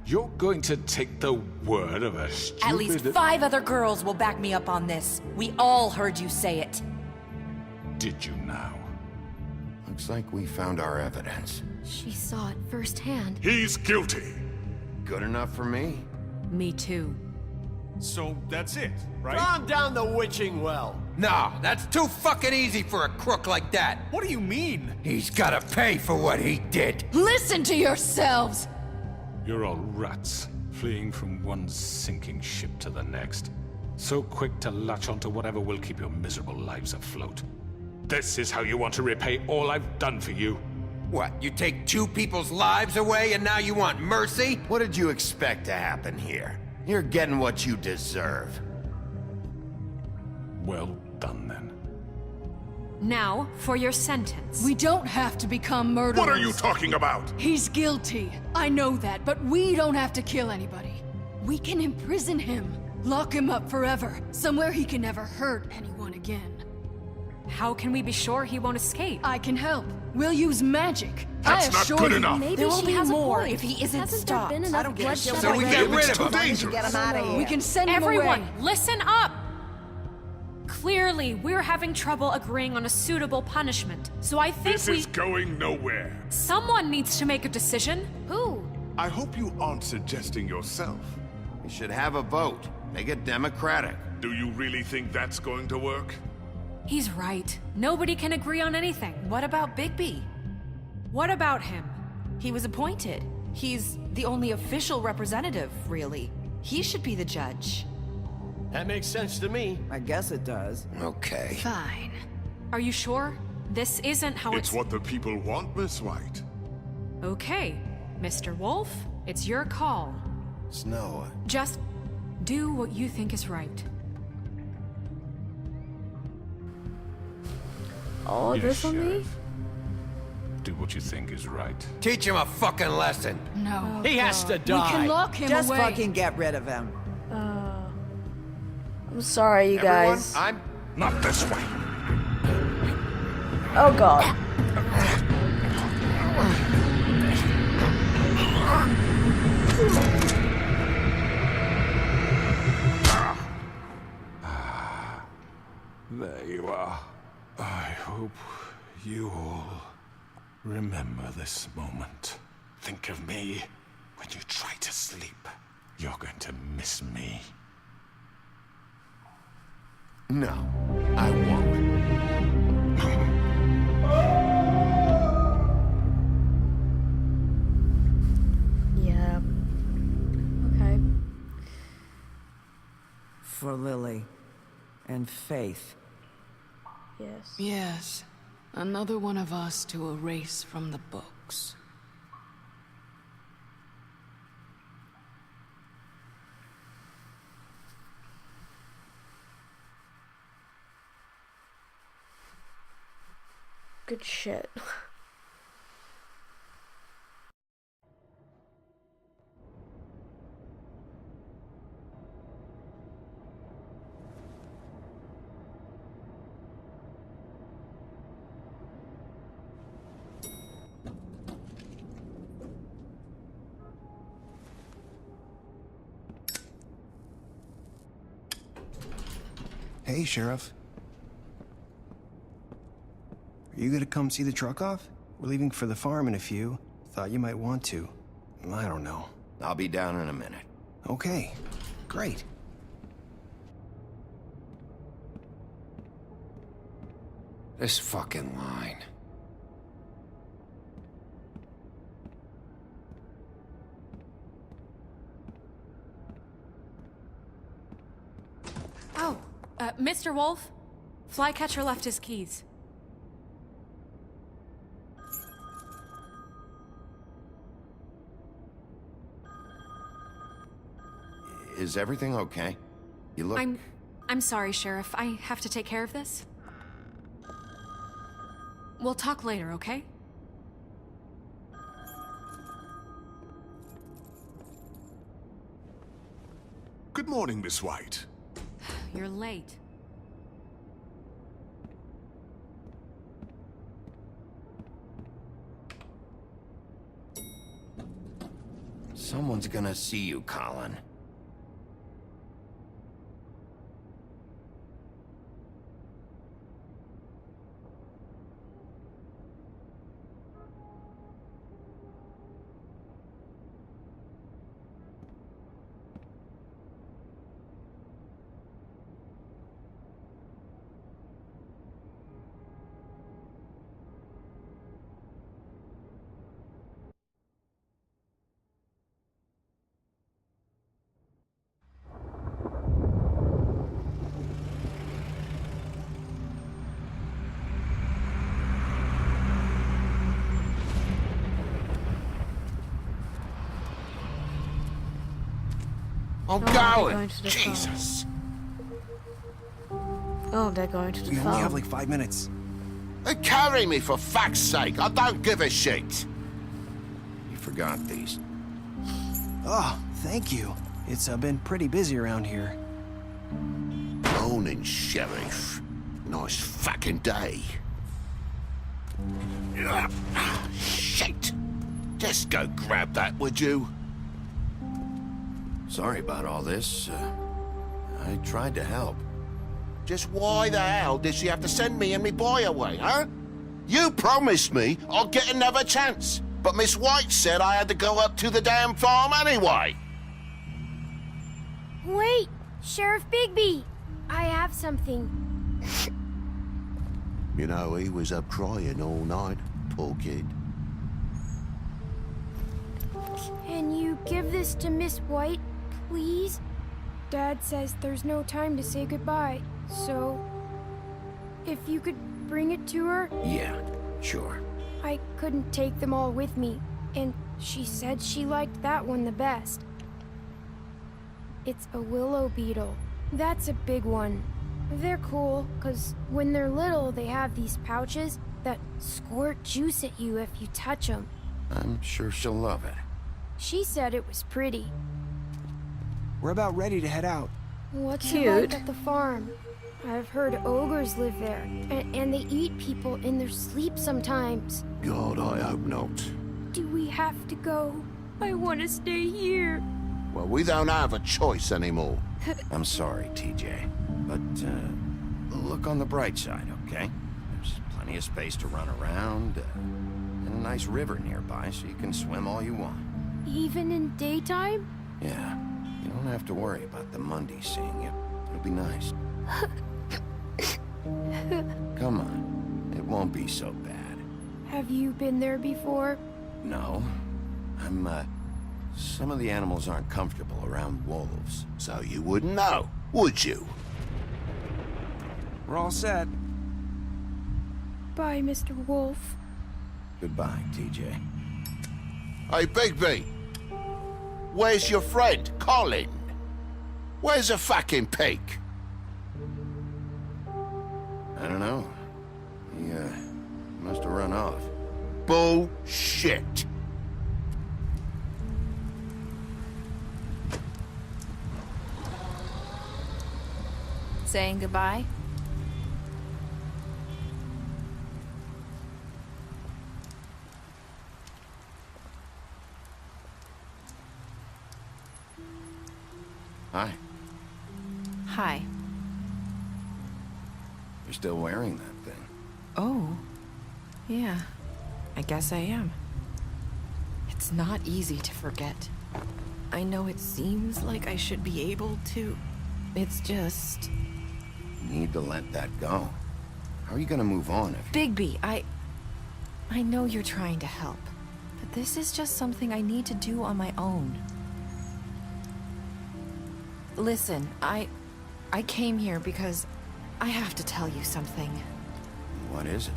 You're going to take the word of a stupid— At least 5 other girls will back me up on this. We all heard you say it. Did you now? Looks like we found our evidence. She saw it firsthand. He's guilty. Good enough for me? Me too. So that's it, right? Calm down the witching well. No, that's too fucking easy for a crook like that. What do you mean? He's gotta pay for what he did. Listen to yourselves! You're all rats, fleeing from one sinking ship to the next. So quick to latch onto whatever will keep your miserable lives afloat. This is how you want to repay all I've done for you? What, you take 2 people's lives away and now you want mercy? What did you expect to happen here? You're getting what you deserve. Well done, then. Now, for your sentence. We don't have to become murderers. What are you talking about? He's guilty. I know that, but we don't have to kill anybody. We can imprison him. Lock him up forever. Somewhere he can never hurt anyone again. How can we be sure he won't escape? I can help. We'll use magic. That's I not assure good you. enough. Maybe There will she be has more a point. if he isn't Hasn't stopped. there been I enough don't give a bloodshed shit. So we already? get rid It's of too him. dangerous. Get him out of here. We can send him Everyone, away. listen up! Clearly, we're having trouble agreeing on a suitable punishment. So I think This is going nowhere. Someone needs to make a decision. Who? I hope you aren't suggesting yourself. We should have a vote. Make it democratic. Do you really think that's going to work? He's right. Nobody can agree on anything. What about Bigby? What about him? He was appointed. He's the only official representative, really. He should be the judge. That makes sense to me. I guess it does. Okay. Fine. Are you sure? This isn't how It's what the people want, Miss White. Okay, Mr. Wolf, it's your call. Snow. Just do what you think is right. Oh, Yes, this on me? Sheriff. Do what you think is right. Teach him a fucking lesson. No. He has to die. We can lock him Just away. fucking get rid of him. I'm sorry, you Everyone, guys. I'm Not this way. Oh god. There you are. I hope you all remember this moment. Think of me when you try to sleep. You're going to miss me. No, I won't. Yeah. Okay. For Lily. And Faith. Yes. Yes. Another one of us to erase from the books. Good shit. Hey, Sheriff. Are you gonna come see the truck off? We're leaving for the farm in a few. Thought you might want to. I don't know. I'll be down in a minute. Okay, great. This fucking line. Oh, Mr. Wolf, Flycatcher left his keys. Is everything okay? You look... I'm sorry, Sheriff. I have to take care of this. We'll talk later, okay? Good morning, Miss White. You're late. Someone's gonna see you, Colin. Oh, going. Jesus. Oh, they're going to the We farm. only have like 5 minutes. Carry me, for fuck's sake. I don't give a shit. You forgot these. Oh, thank you. It's been pretty busy around here. Morning, Sheriff. Nice fucking day. Shit. Just go grab that, would you? Sorry about all this. I tried to help. Just why the hell did she have to send me and me boy away, huh? You promised me I'd get another chance, but Miss White said I had to go up to the damn farm anyway. Wait, Sheriff Bigby! I have something. You know, he was up crying all night, poor kid. Can you give this to Miss White, please? Dad says there's no time to say goodbye, so if you could bring it to her? Yeah, sure. I couldn't take them all with me, and she said she liked that one the best. It's a willow beetle. That's a big one. They're cool, 'cause when they're little, they have these pouches that squirt juice at you if you touch them. I'm sure she'll love it. She said it was pretty. We're about ready to head out. What's Cute. it like at the farm? I've heard ogres live there, and they eat people in their sleep sometimes. God, I hope not. Do we have to go? I want to stay here. Well, we don't have a choice anymore. I'm sorry, TJ, but look on the bright side, okay? There's plenty of space to run around, and a nice river nearby so you can swim all you want. Even in daytime? Yeah, you don't have to worry about the Mondays seeing you. It'll be nice. Come on, it won't be so bad. Have you been there before? No, some of the animals aren't comfortable around wolves. So you wouldn't know, would you? We're all set. Bye, Mr. Wolf. Goodbye, TJ. Hey, Bigby! Where's your friend, Colin? Where's the fucking pig? I don't know. He, must have run off. Bullshit! Saying goodbye? Hi. Hi. You're still wearing that thing. Oh, yeah, I guess I am. It's not easy to forget. I know it seems like I should be able to. It's just... You need to let that go. How are you gonna move on if you... Bigby, I know you're trying to help, but this is just something I need to do on my own. Listen, I came here because I have to tell you something. What is it?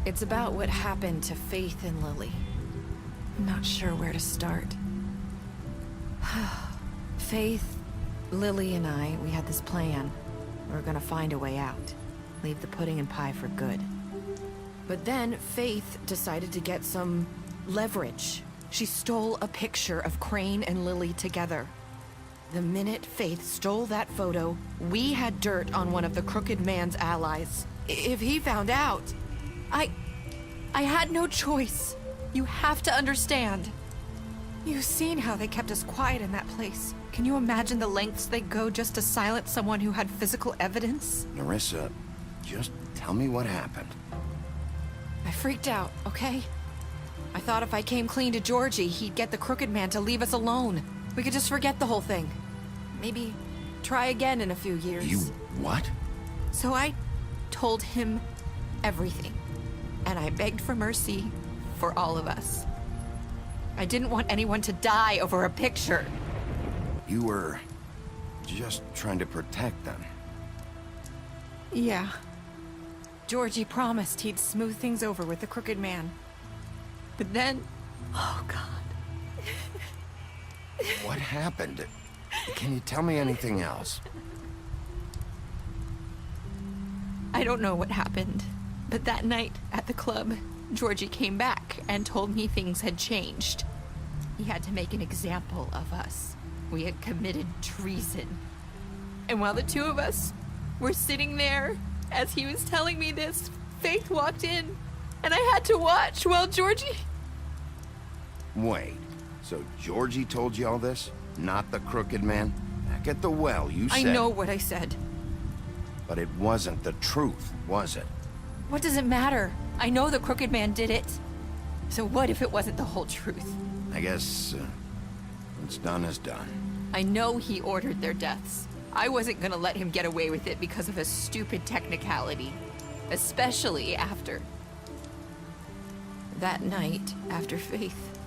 It's about what happened to Faith and Lily. I'm not sure where to start. Faith, Lily, and I, we had this plan. We were gonna find a way out. Leave the pudding and pie for good. But then Faith decided to get some leverage. She stole a picture of Crane and Lily together. The minute Faith stole that photo, we had dirt on one of the Crooked Man's allies. If he found out, I had no choice. You have to understand. You've seen how they kept us quiet in that place. Can you imagine the lengths they go just to silence someone who had physical evidence? Nerissa, just tell me what happened. I freaked out, okay? I thought if I came clean to Georgie, he'd get the Crooked Man to leave us alone. We could just forget the whole thing. Maybe try again in a few years. You what? So I told him everything. And I begged for mercy for all of us. I didn't want anyone to die over a picture. You were just trying to protect them. Yeah. Georgie promised he'd smooth things over with the Crooked Man. But then... Oh, God. What happened? Can you tell me anything else? I don't know what happened, but that night at the club, Georgie came back and told me things had changed. He had to make an example of us. We had committed treason. And while the two of us were sitting there, as he was telling me this, Faith walked in, and I had to watch while Georgie... Wait, so Georgie told you all this? Not the Crooked Man? Back at the well, you said... I know what I said. But it wasn't the truth, was it? What does it matter? I know the Crooked Man did it. So what if it wasn't the whole truth? I guess what's done is done. I know he ordered their deaths. I wasn't gonna let him get away with it because of a stupid technicality. Especially after that night after Faith.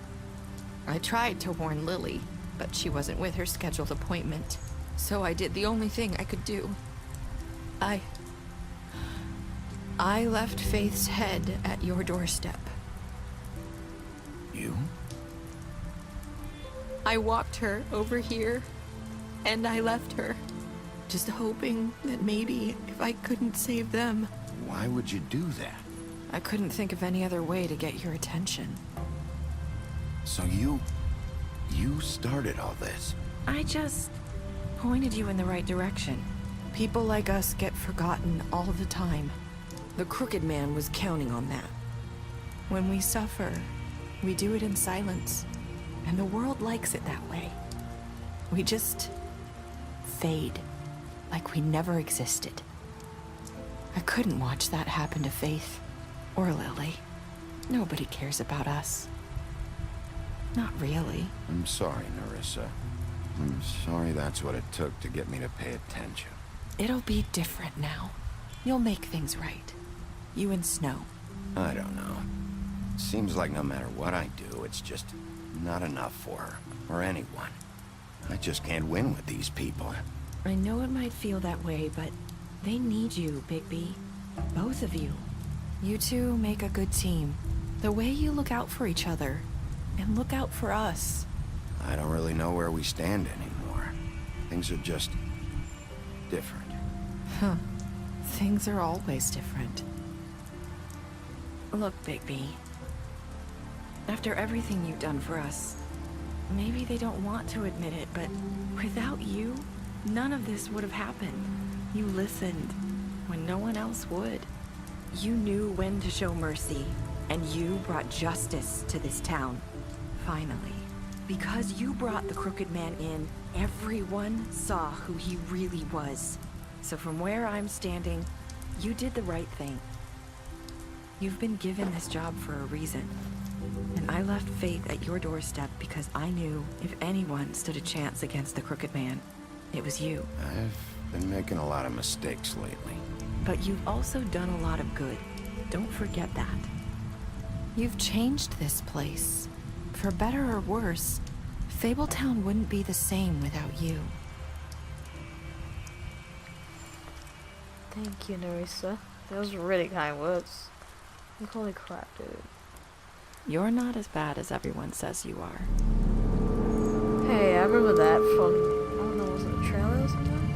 I tried to warn Lily, but she wasn't with her scheduled appointment. So I did the only thing I could do. I left Faith's head at your doorstep. You? I walked her over here, and I left her, just hoping that maybe if I couldn't save them. Why would you do that? I couldn't think of any other way to get your attention. So you started all this? I just pointed you in the right direction. People like us get forgotten all the time. The Crooked Man was counting on that. When we suffer, we do it in silence, and the world likes it that way. We just fade, like we never existed. I couldn't watch that happen to Faith, or Lily. Nobody cares about us. Not really. I'm sorry, Nerissa. I'm sorry that's what it took to get me to pay attention. It'll be different now. You'll make things right. You and Snow. I don't know. Seems like no matter what I do, it's just not enough for her, or anyone. I just can't win with these people. I know it might feel that way, but they need you, Bigby. Both of you. You two make a good team. The way you look out for each other, and look out for us. I don't really know where we stand anymore. Things are just different. Huh. Things are always different. Look, Bigby. After everything you've done for us, maybe they don't want to admit it, but without you, none of this would have happened. You listened when no one else would. You knew when to show mercy, and you brought justice to this town. Finally. Because you brought the Crooked Man in, everyone saw who he really was. So from where I'm standing, you did the right thing. You've been given this job for a reason. And I left Faith at your doorstep because I knew if anyone stood a chance against the Crooked Man, it was you. I've been making a lot of mistakes lately. But you've also done a lot of good. Don't forget that. You've changed this place. For better or worse, Fabletown wouldn't be the same without you. Thank you, Nerissa. Those were really kind words. Like, holy crap, dude. You're not as bad as everyone says you are. Hey, I remember that from, I don't know, was it a trailer or something?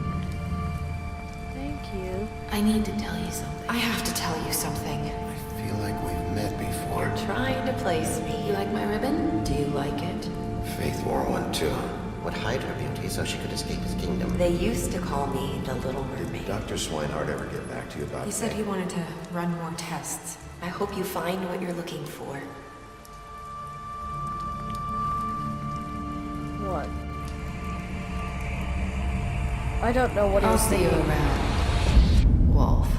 Thank you. I need to tell you something. I have to tell you something. I feel like we've met before. You're trying to place me. You like my ribbon? Do you like it? Faith wore one too. Would hide her beauty so she could escape his kingdom. They used to call me the Little Mermaid. Dr. Swinehart ever get back to you about He said he wanted to run more tests. I hope you find what you're looking for. What? I don't know what I'll he was see you saying. around, Wolf.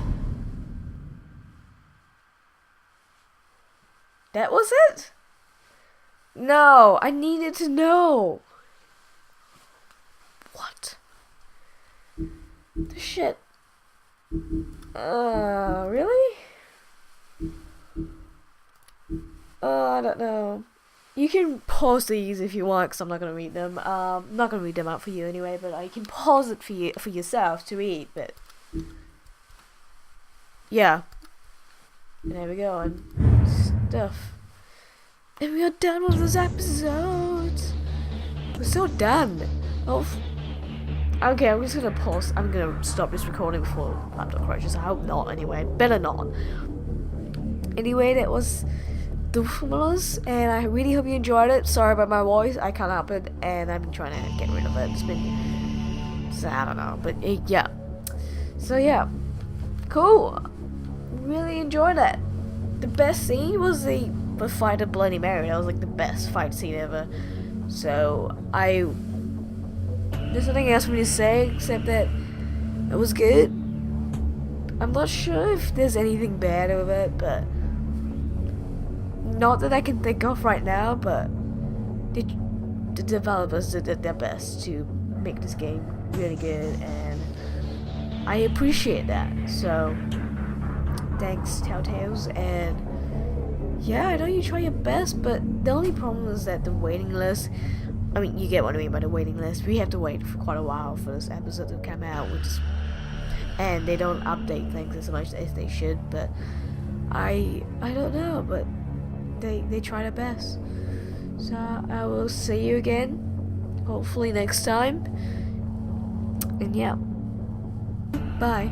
That was it? No, I needed to know. What? The shit. Really? I don't know. You can pause these if you want, because I'm not going to read them. I'm not going to read them out for you anyway, but I can pause it for yourself to read, but... Yeah. And there we go, and stuff. And we are done with this episode. We're so done. Oh, okay, I'm just gonna pause. I'm gonna stop this recording before laptop crashes. I hope not, anyway. Better not. Anyway, that was the Formulas, and I really hope you enjoyed it. Sorry about my voice, I can't help it, and I'm trying to get rid of it. It's been, so I don't know, but yeah. So yeah, cool. Really enjoyed it. The best scene was the fight of Bloody Mary. That was like the best fight scene ever. So there's nothing else for me to say except that it was good. I'm not sure if there's anything bad with it, but not that I can think of right now, but the developers did their best to make this game really good, and I appreciate that. So thanks, Telltales. And yeah, I know you try your best, but the only problem is that the waiting list, I mean, you get what I mean by the waiting list. We have to wait for quite a while for this episode to come out, and they don't update things as much as they should, but I don't know, but they try their best. So I will see you again, hopefully next time, and yeah, bye.